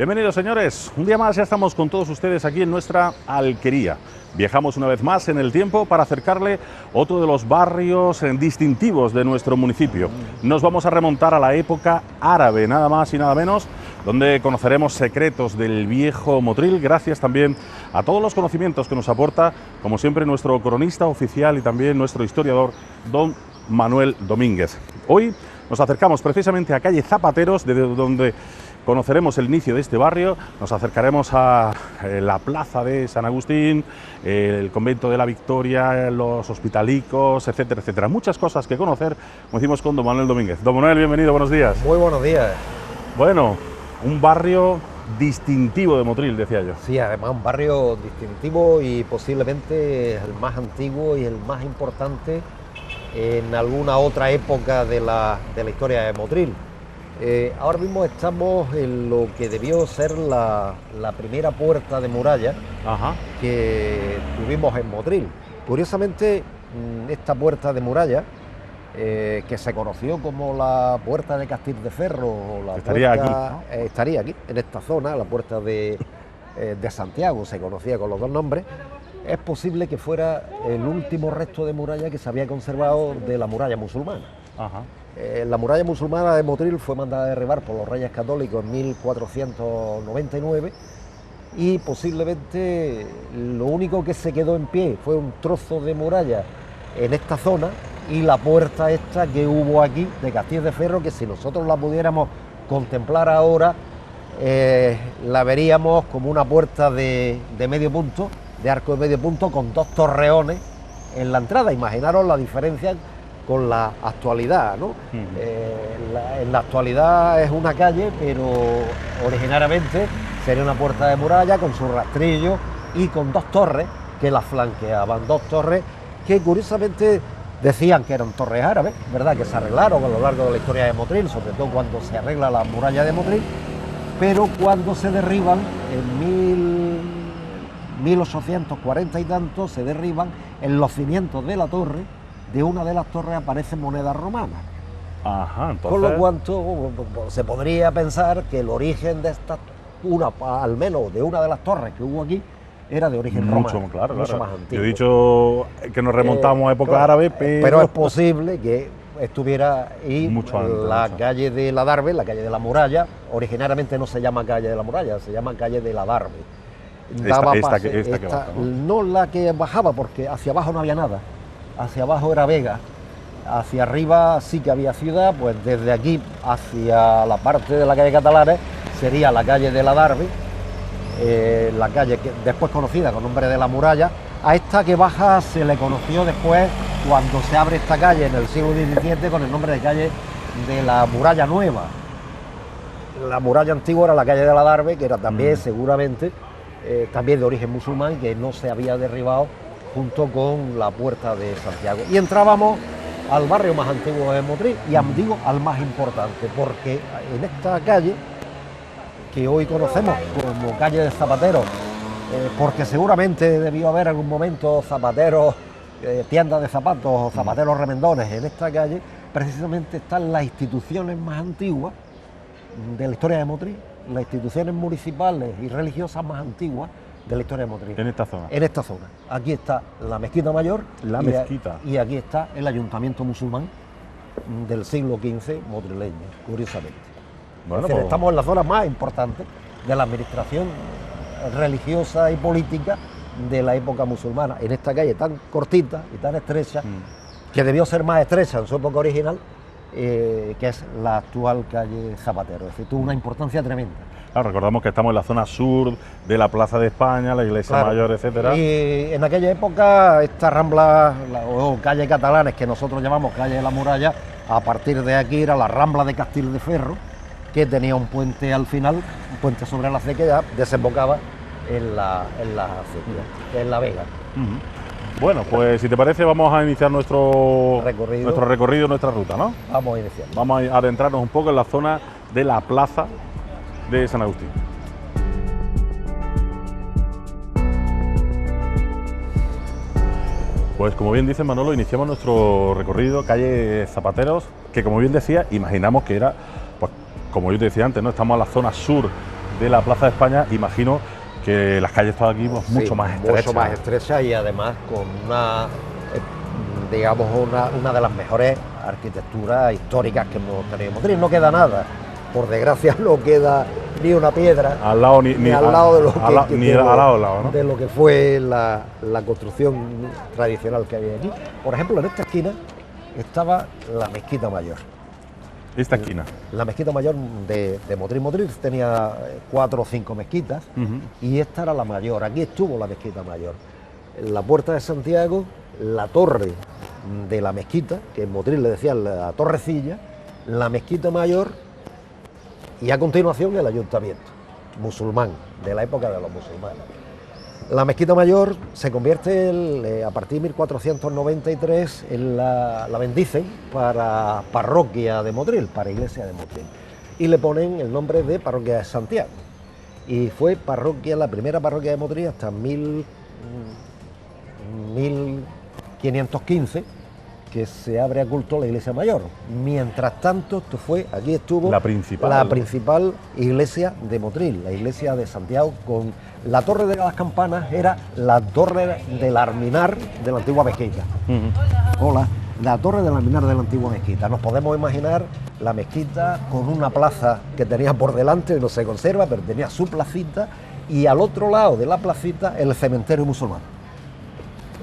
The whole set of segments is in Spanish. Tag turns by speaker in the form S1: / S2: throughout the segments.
S1: Bienvenidos, señores. Un día más ya estamos con todos ustedes aquí en nuestra alquería. Viajamos una vez más en el tiempo para acercarle otro de los barrios distintivos de nuestro municipio. Nos vamos a remontar a la época árabe, nada más y nada menos, donde conoceremos secretos del viejo Motril, gracias también a todos los conocimientos que nos aporta, como siempre, nuestro cronista oficial y también nuestro historiador, don Manuel Domínguez. Hoy nos acercamos precisamente a calle Zapateros, desde donde conoceremos el inicio de este barrio. Nos acercaremos a la plaza de San Agustín, el convento de la Victoria, los hospitalicos, etcétera, etcétera. Muchas cosas que conocer, como decimos, con don Manuel Domínguez. Don Manuel, bienvenido, buenos días.
S2: Muy buenos días.
S1: Bueno, un barrio distintivo de Motril, decía yo.
S2: Sí, además un barrio distintivo y posiblemente el más antiguo y el más importante en alguna otra época de la historia de Motril. Ahora mismo estamos en lo que debió ser la primera puerta de muralla que tuvimos en Motril. Curiosamente, esta puerta de muralla, que se conoció como la puerta de Castildeferro, o la
S1: estaría
S2: puerta,
S1: aquí, ¿no?
S2: Estaría aquí, en esta zona, la puerta de Santiago, se conocía con los dos nombres. Es posible que fuera el último resto de muralla que se había conservado de la muralla musulmana. La muralla musulmana de Motril fue mandada a derribar por los reyes católicos en 1499 y posiblemente lo único que se quedó en pie fue un trozo de muralla en esta zona y la puerta esta que hubo aquí de Castildeferro, que si nosotros la pudiéramos contemplar ahora, la veríamos como una puerta de medio punto, de arco de medio punto, con dos torreones en la entrada. Imaginaros la diferencia con la actualidad, ¿no? En la actualidad es una calle, pero originariamente sería una puerta de muralla con su rastrillo y con dos torres que la flanqueaban, dos torres que curiosamente decían que eran torres árabes, ¿verdad? Que se arreglaron a lo largo de la historia de Motril, sobre todo cuando se arregla la muralla de Motril, pero cuando se derriban en 1840 y tanto, se derriban en los cimientos de la torre. De una de las torres aparecen monedas romanas.
S1: Entonces...
S2: Con lo cual se podría pensar que el origen de esta, al menos de una de las torres que hubo aquí, era de origen romano,
S1: claro.
S2: más antiguo.
S1: Yo he dicho que nos remontamos a época árabe,
S2: pero es posible que estuviera ahí
S1: mucho antes,
S2: la calle de la Darbe, la calle de la Muralla. Originariamente no se llama calle de la Muralla, se llama calle de la Darbe.
S1: Esta que baja, ¿no?
S2: No la que bajaba, porque hacia abajo no había nada. Hacia abajo era vega, hacia arriba sí que había ciudad. Pues desde aquí hacia la parte de la calle Catalanes sería la calle de la Darbe, la calle que después conocida con nombre de la Muralla. A esta que baja se le conoció después, cuando se abre esta calle en el siglo XVII, con el nombre de calle de la Muralla Nueva. La muralla antigua era la calle de la Darbe, que era también seguramente también de origen musulmán, que no se había derribado junto con la puerta de Santiago. Y entrábamos al barrio más antiguo de Motril, y digo al más importante, porque en esta calle, que hoy conocemos como calle de Zapateros, porque seguramente debió haber algún momento zapateros, tiendas de zapatos o zapateros remendones en esta calle, precisamente están las instituciones más antiguas de la historia de Motril, las instituciones municipales y religiosas más antiguas de la historia de Motril.
S1: En esta zona.
S2: En esta zona. Aquí está la mezquita mayor.
S1: Mezquita.
S2: Y aquí está el ayuntamiento musulmán del siglo XV motrileño, curiosamente.
S1: Bueno,
S2: es decir, estamos en la zona más importante de la administración religiosa y política de la época musulmana, en esta calle tan cortita y tan estrecha, que debió ser más estrecha en su época original, que es la actual calle Zapatero. Es decir, tuvo una importancia tremenda.
S1: Claro, recordamos que estamos en la zona sur de la Plaza de España, la Iglesia Mayor, etcétera.
S2: Y en aquella época, esta rambla, o calle Catalanes, que nosotros llamamos calle de la Muralla, a partir de aquí era la Rambla de Castildeferro, que tenía un puente al final, un puente sobre la acequia, ya desembocaba en la acequia, en la vega.
S1: Bueno, pues si te parece vamos a iniciar nuestro recorrido, nuestra ruta, ¿no?
S2: Vamos a iniciar.
S1: Vamos a adentrarnos un poco en la zona de la plaza de San Agustín. Pues como bien dice Manolo, iniciamos nuestro recorrido, calle Zapateros, que como bien decía, imaginamos que era, pues como yo te decía antes, ¿no? Estamos en la zona sur de la Plaza de España, imagino que las calles todas aquí pues, mucho más estrechas.
S2: Mucho más estrechas y además con una, digamos, una de las mejores arquitecturas históricas que hemos tenido en Motril. No queda nada, por desgracia no queda ni una piedra
S1: al lado ni
S2: al lado de lo que,
S1: ni al lado, ¿no?
S2: De lo que fue la construcción tradicional que había aquí. Por ejemplo, en esta esquina estaba la Mezquita Mayor.
S1: Esta esquina.
S2: La Mezquita Mayor de Motril. Motril tenía 4 o 5 mezquitas y esta era la mayor. Aquí estuvo la Mezquita Mayor. La Puerta de Santiago, la torre de la mezquita, que en Motril le decían la Torrecilla, la Mezquita Mayor y a continuación el ayuntamiento musulmán, de la época de los musulmanes. La Mezquita Mayor se convierte a partir de 1493, la bendicen para parroquia de Motril, para iglesia de Motril, y le ponen el nombre de parroquia de Santiago. Y fue parroquia, la primera parroquia de Motril hasta 1515, que se abre a culto la iglesia mayor. Mientras tanto, aquí estuvo la principal iglesia de Motril, la iglesia de Santiago, con la torre de las campanas, era la torre del alminar de la antigua mezquita. Hola, la torre del alminar de la antigua mezquita. Nos podemos imaginar la mezquita con una plaza que tenía por delante, no se conserva, pero tenía su placita, y al otro lado de la placita el cementerio musulmán.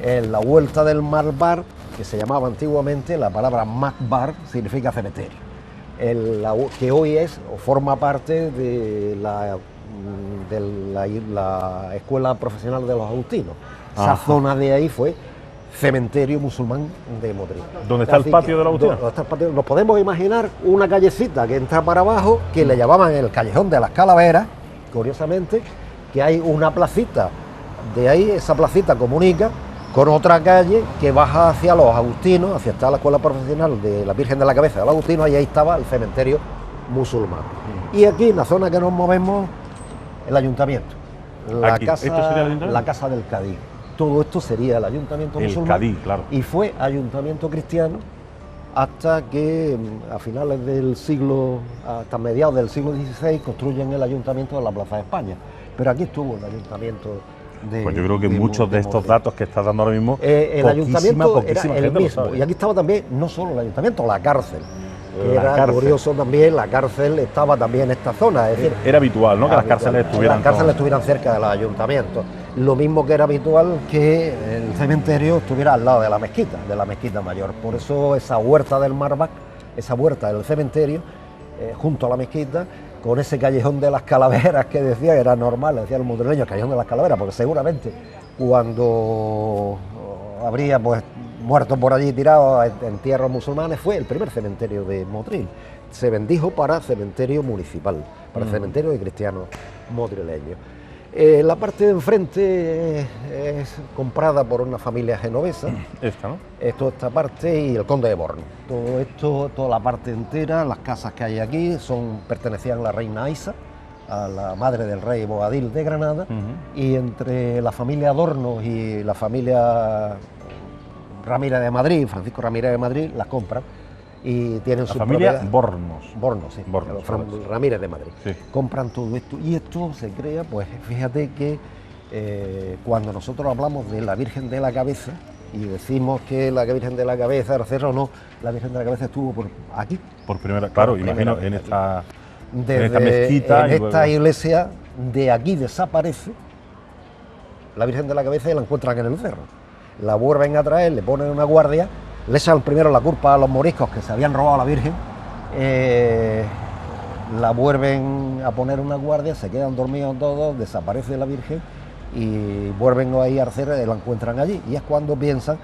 S2: En la vuelta del Marbar, que se llamaba antiguamente, la palabra Makbar significa cementerio, que hoy es o forma parte de la Escuela Profesional de los Agustinos. Esa zona de ahí fue cementerio musulmán de Motril.
S1: ¿Dónde está el patio de los Agustinos?
S2: Nos podemos imaginar una callecita que entra para abajo, que le llamaban el Callejón de las Calaveras, curiosamente, que hay una placita, de ahí esa placita comunica con otra calle que baja hacia los Agustinos, hacia la Escuela Profesional de la Virgen de la Cabeza de los Agustinos, y ahí estaba el cementerio musulmán. Y aquí, en la zona que nos movemos, el ayuntamiento, la casa del Cadí. Todo esto sería el ayuntamiento musulmán.
S1: Cadí, claro.
S2: Y fue ayuntamiento cristiano hasta que a finales del siglo, hasta mediados del siglo XVI, construyen el ayuntamiento de la Plaza de España. Pero aquí estuvo el ayuntamiento.
S1: Pues yo creo que muchos de estos datos que estás dando ahora mismo,
S2: el ayuntamiento era el mismo.
S1: Sabe.
S2: Y aquí estaba también, no solo el ayuntamiento, la cárcel. Era curioso también, la cárcel estaba también en esta zona. Es decir,
S1: era habitual, ¿no? Que las cárceles
S2: estuvieran cerca de los ayuntamientos. Lo mismo que era habitual que el cementerio estuviera al lado de la mezquita mayor. Por eso esa huerta del Marbac, esa huerta del cementerio, junto a la mezquita, con ese callejón de las calaveras que decía, era normal, decía el motrileño, el callejón de las calaveras, porque seguramente cuando habría pues muertos por allí tirados en tierras musulmanes, fue el primer cementerio de Motril. Se bendijo para cementerio municipal, para cementerio de cristianos motrileños. La parte de enfrente es comprada por una familia genovesa.
S1: Esta, ¿no?
S2: Toda esta parte y el conde de Borno. Todo esto, toda la parte entera, las casas que hay aquí pertenecían a la reina Aisa, a la madre del rey Boabdil de Granada, y entre la familia Adorno y la familia Ramírez de Madrid, Francisco Ramírez de Madrid, las compran y tienen su
S1: familia Bornos.
S2: Bornos, sí.
S1: Bornos,
S2: Ramírez de Madrid.
S1: Sí.
S2: Compran todo esto y esto se crea, pues fíjate que cuando nosotros hablamos de la Virgen de la Cabeza y decimos que la Virgen de la Cabeza era cerro, no, la Virgen de la Cabeza estuvo por aquí.
S1: Por primera, claro, imagino en esta mezquita.
S2: En esta iglesia de aquí desaparece la Virgen de la Cabeza y la encuentran en el cerro. La vuelven a traer, le ponen una guardia, le echan primero la culpa a los moriscos que se habían robado a la Virgen, la vuelven a poner una guardia, se quedan dormidos todos, desaparece la Virgen y vuelven ahí al cerro y la encuentran allí. Y es cuando piensan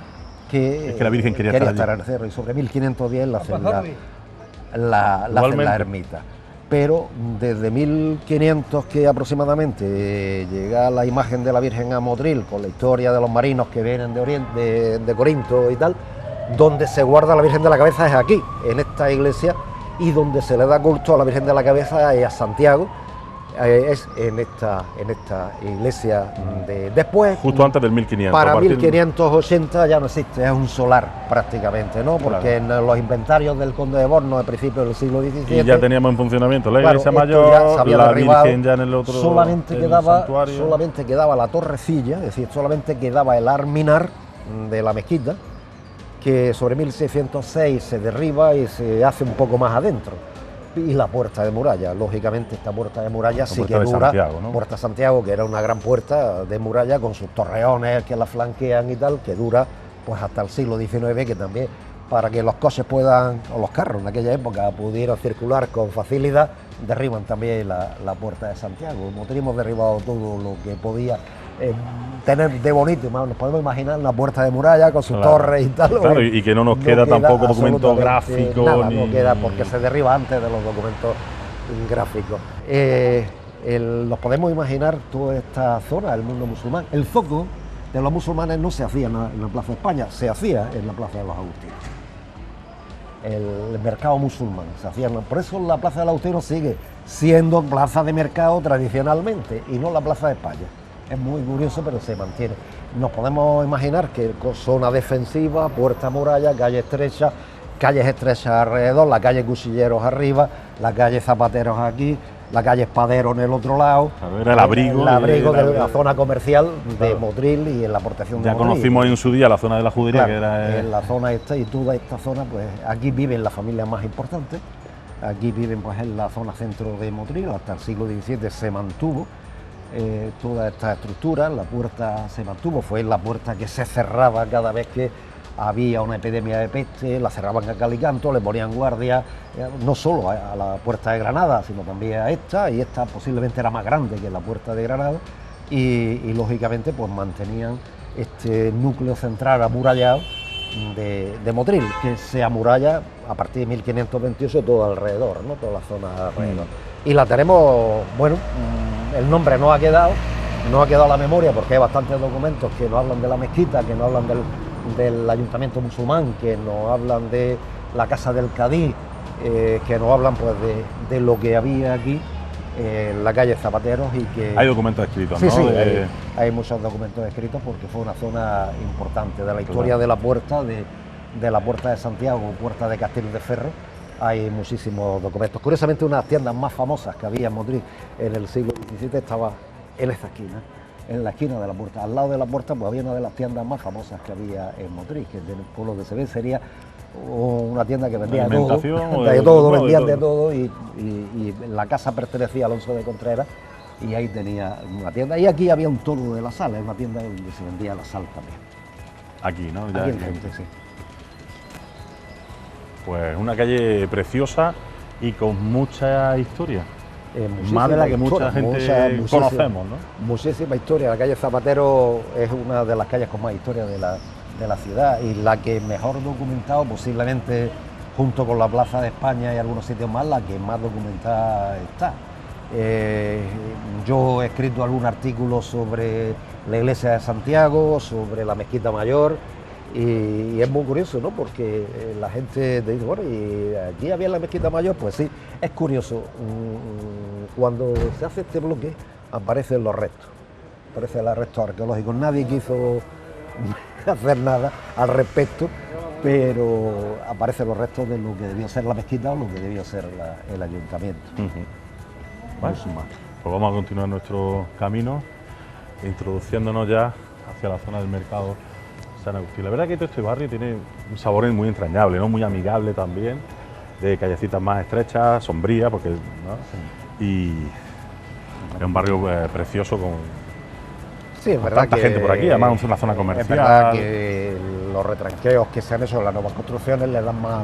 S2: que
S1: la Virgen quería estar
S2: en el cerro, y sobre 1510 la hacen la ermita. Pero desde 1500 que aproximadamente llega la imagen de la Virgen a Motril, con la historia de los marinos que vienen de Oriente, de Corinto y tal, donde se guarda la Virgen de la Cabeza es aquí, en esta iglesia, y donde se le da culto a la Virgen de la Cabeza es a Santiago, es en esta iglesia de después.
S1: Justo antes del 1500.
S2: Para 1580 ya no existe, es un solar prácticamente, ¿no? Porque en los inventarios del conde de Borno a principios del siglo XVII...
S1: Y ya teníamos en funcionamiento la iglesia
S2: esto
S1: mayor,
S2: ya se había
S1: la
S2: derribado,
S1: Virgen ya en el otro
S2: solamente
S1: santuario.
S2: quedaba la torrecilla, es decir, solamente quedaba el arminar de la mezquita, que sobre 1606 se derriba y se hace un poco más adentro. Y la puerta de muralla, lógicamente esta puerta de muralla sí que dura,
S1: Santiago, ¿no?
S2: Puerta Santiago, que era una gran puerta de muralla con sus torreones que la flanquean y tal, que dura pues hasta el siglo XIX, que también para que los coches puedan, o los carros en aquella época pudieran circular con facilidad, derriban también la Puerta de Santiago. Nosotros hemos derribado todo lo que podía tener de bonito, nos podemos imaginar la puerta de muralla con sus torres y tal.
S1: Claro, y que no nos queda tampoco documento gráfico.
S2: Nada, no queda porque se derriba antes de los documentos gráficos. Nos podemos imaginar toda esta zona del mundo musulmán. El foco de los musulmanes no se hacía en la Plaza de España, se hacía en la Plaza de los Agustinos. El mercado musulmán se hacía, por eso la Plaza de los Agustinos sigue siendo plaza de mercado tradicionalmente y no la Plaza de España. Es muy curioso, pero se mantiene. Nos podemos imaginar que zona defensiva, puerta muralla, calles estrechas alrededor, la calle Cuchilleros arriba, la calle Zapateros aquí, la calle Espaderos en el otro lado.
S1: Era el abrigo
S2: de la zona comercial de Motril y en la protección de
S1: ya
S2: Motril.
S1: conocimos en su día la zona de la judería,
S2: claro,
S1: que era...
S2: en la zona esta y toda esta zona, pues aquí viven las familias más importantes. Aquí viven pues en la zona centro de Motril, hasta el siglo XVII se mantuvo. Toda esta estructura, la puerta se mantuvo, fue la puerta que se cerraba cada vez que había una epidemia de peste, la cerraban a cal y canto, le ponían guardia, no solo a la puerta de Granada, sino también a esta, y esta posiblemente era más grande que la puerta de Granada, y lógicamente pues mantenían este núcleo central amurallado de Motril, que se amuralla a partir de 1528 todo alrededor, ¿no? Toda la zona alrededor. Y la tenemos, bueno, el nombre no ha quedado a la memoria porque hay bastantes documentos que nos hablan de la mezquita, que nos hablan del ayuntamiento musulmán, que nos hablan de la casa del Cadí, que nos hablan pues de lo que había aquí en la calle Zapateros y que...
S1: Hay documentos escritos,
S2: sí,
S1: ¿no?
S2: Sí, hay muchos documentos escritos porque fue una zona importante de la historia de la puerta, de la Puerta de Santiago, Puerta de Castillo de Ferro. Hay muchísimos documentos. Curiosamente, una de las tiendas más famosas que había en Motril en el siglo XVII estaba en esta esquina, en la esquina de la puerta. Al lado de la puerta pues había una de las tiendas más famosas que había en Motril, que por lo que se ve sería una tienda que vendía de todo, vendían de todo y la casa pertenecía a Alonso de Contreras y ahí tenía una tienda. Y aquí había un toro de la sal, una tienda donde se vendía la sal también.
S1: Aquí, ¿no?
S2: Aquí en Gente, sí.
S1: Pues una calle preciosa y con mucha historia. Más de la que mucha gente conocemos, ¿no?
S2: Muchísima historia. La calle Zapatero es una de las calles con más historia de la ciudad y la que mejor documentado, posiblemente junto con la Plaza de España y algunos sitios más, la que más documentada está. Yo he escrito algún artículo sobre la iglesia de Santiago, sobre la Mezquita Mayor. Y es muy curioso, ¿no? Porque la gente te dice, bueno, ¿y aquí había la Mezquita Mayor? Pues sí, es curioso. Cuando se hace este bloque, aparecen los restos arqueológicos. Nadie quiso hacer nada al respecto, pero aparecen los restos de lo que debió ser la mezquita o lo que debió ser el ayuntamiento.
S1: Vale. Pues vamos a continuar nuestro camino, introduciéndonos ya hacia la zona del mercado San Agustín. La verdad que todo este barrio tiene un sabor muy entrañable, ¿no? Muy amigable también, de callecitas más estrechas, sombrías, porque, ¿no? Y es un barrio precioso con tanta gente por aquí, además es una zona comercial.
S2: Es verdad que los retranqueos que se han hecho en las nuevas construcciones le dan más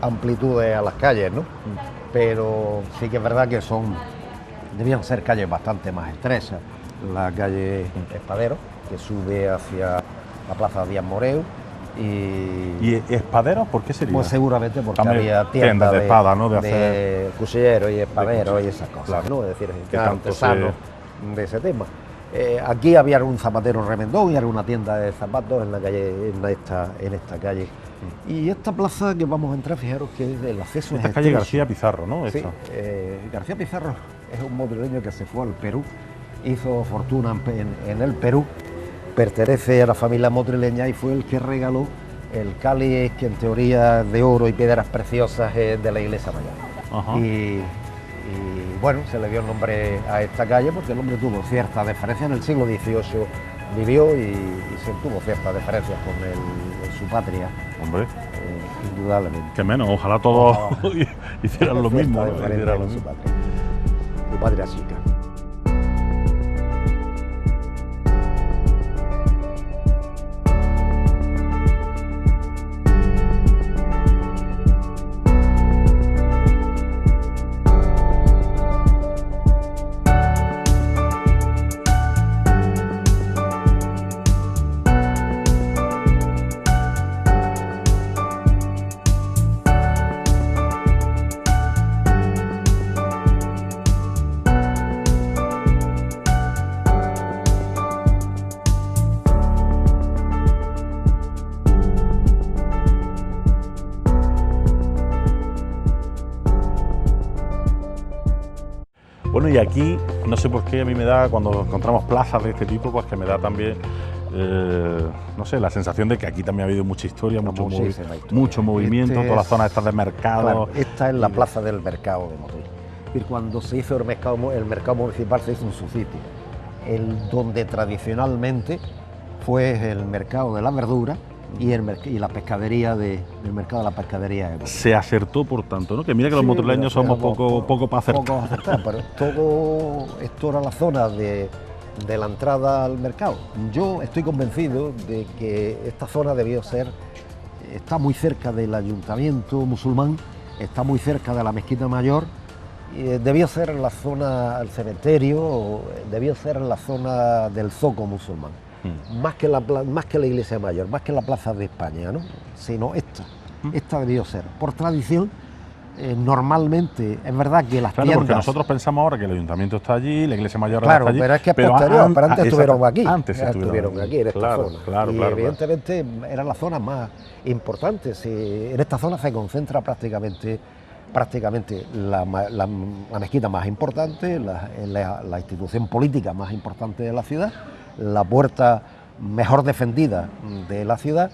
S2: amplitudes a las calles, ¿no? Pero sí que es verdad que debían ser calles bastante más estrechas. La calle Espadero, que sube hacia la Plaza Díaz Moreu.
S1: ¿Y Espaderos por qué sería?
S2: Pues seguramente porque
S1: también
S2: había tiendas
S1: de espada, ¿no?
S2: De cuchilleros y espaderos y esas cosas,
S1: claro.
S2: ¿no? Es decir,
S1: que
S2: artesanos de ese tema. Aquí había algún zapatero remendón y alguna tienda de zapatos en la calle, en esta calle. Y esta plaza que vamos a entrar, fijaros que el acceso
S1: esta
S2: es
S1: calle
S2: estrecho.
S1: García Pizarro, ¿no?
S2: Sí, García Pizarro Es un madrileño que se fue al Perú, hizo fortuna en el Perú, pertenece a la familia madrileña y fue el que regaló el cáliz que en teoría es de oro y piedras preciosas de la iglesia mayor. Y bueno, se le dio el nombre a esta calle porque el hombre tuvo cierta deferencia en el siglo XVIII, vivió y se tuvo cierta deferencia con su patria.
S1: Hombre,
S2: indudablemente.
S1: Que menos, ojalá todos hicieran lo mismo.
S2: Su patria chica.
S1: Bueno, y aquí, no sé por qué, a mí me da, cuando encontramos plazas de este tipo, pues que me da también, no sé, la sensación de que aquí también ha habido mucha historia, mucho movimiento, todas las zonas estas de mercado.
S2: Claro, esta es la plaza del mercado de Motril. Y cuando se hizo el mercado municipal se hizo en su sitio, donde tradicionalmente fue el mercado de la verdura y la pescadería del mercado de la pescadería.
S1: Se acertó, por tanto, ¿no? Que mira que los motrileños somos poco para acertar.
S2: Poco acertar, pero todo esto era la zona de la entrada al mercado. Yo estoy convencido de que esta zona está muy cerca del ayuntamiento musulmán, está muy cerca de la mezquita mayor, debió ser en la zona del cementerio, debió ser en la zona del zoco musulmán. Más que la iglesia mayor, más que la plaza de España, ¿no? Sino esta debió ser. Por tradición, normalmente, es verdad que las tiendas...
S1: porque nosotros pensamos ahora que el ayuntamiento está allí, la iglesia mayor
S2: está
S1: allí...
S2: Pero es que es posterior, pero antes estuvieron aquí.
S1: Antes estuvieron
S2: aquí, en esta zona. Y evidentemente era la zona más importante. En esta zona se concentra prácticamente la mezquita más importante, la institución política más importante de la ciudad, la puerta mejor defendida de la ciudad,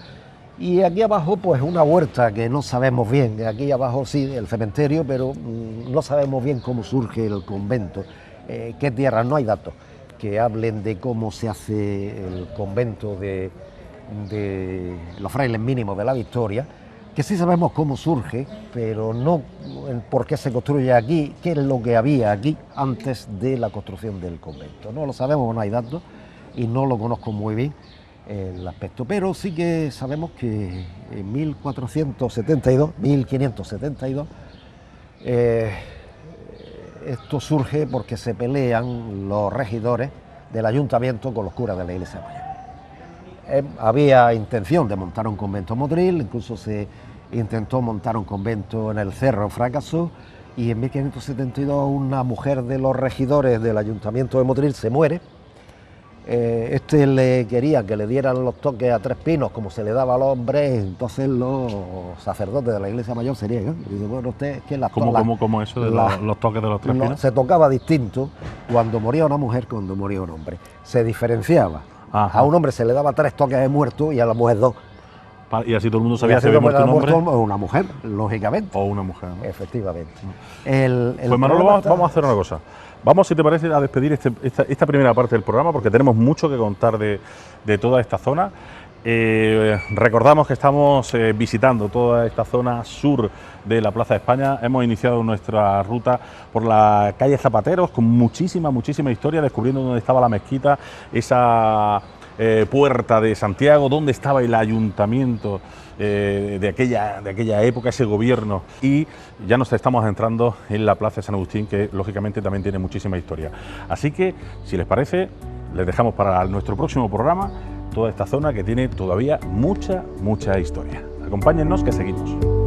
S2: y aquí abajo pues una huerta que no sabemos bien, aquí abajo sí el cementerio, pero no sabemos bien cómo surge el convento, qué tierra, no hay datos que hablen de cómo se hace el convento de los frailes mínimos de la Victoria, que sí sabemos cómo surge, pero no por qué se construye aquí, qué es lo que había aquí antes de la construcción del convento. No lo sabemos, no hay datos, y no lo conozco muy bien el aspecto, pero sí que sabemos que en 1572, esto surge porque se pelean los regidores del ayuntamiento con los curas de la iglesia mayor. Había intención de montar un convento en Motril, incluso se intentó montar un convento en el Cerro, fracasó, y en 1572 una mujer de los regidores del ayuntamiento de Motril se muere. Le quería que le dieran los toques a Tres Pinos como se le daba a los hombres, entonces los sacerdotes de la iglesia mayor se niegan. Y dice, bueno, usted, ¿qué
S1: ¿Cómo eso de los toques de los Tres Pinos?
S2: Se tocaba distinto cuando moría una mujer, cuando moría un hombre. Se diferenciaba. Ajá. A un hombre se le daba 3 toques de muerto y a la mujer 2.
S1: Y así todo el mundo sabía si había muerto un hombre.
S2: O una mujer, lógicamente.
S1: O una mujer, ¿no?
S2: Efectivamente.
S1: Pues Manolo, vamos a hacer una cosa. Vamos, si te parece, a despedir esta primera parte del programa, porque tenemos mucho que contar de toda esta zona. Recordamos que estamos visitando toda esta zona sur de la Plaza de España. Hemos iniciado nuestra ruta por la calle Zapateros con muchísima historia, descubriendo dónde estaba la mezquita, esa puerta de Santiago, dónde estaba el ayuntamiento de aquella época, ese gobierno, y ya nos estamos entrando en la Plaza de San Agustín, que lógicamente también tiene muchísima historia. Así que, si les parece, les dejamos para nuestro próximo programa toda esta zona que tiene todavía mucha historia. Acompáñennos, que seguimos.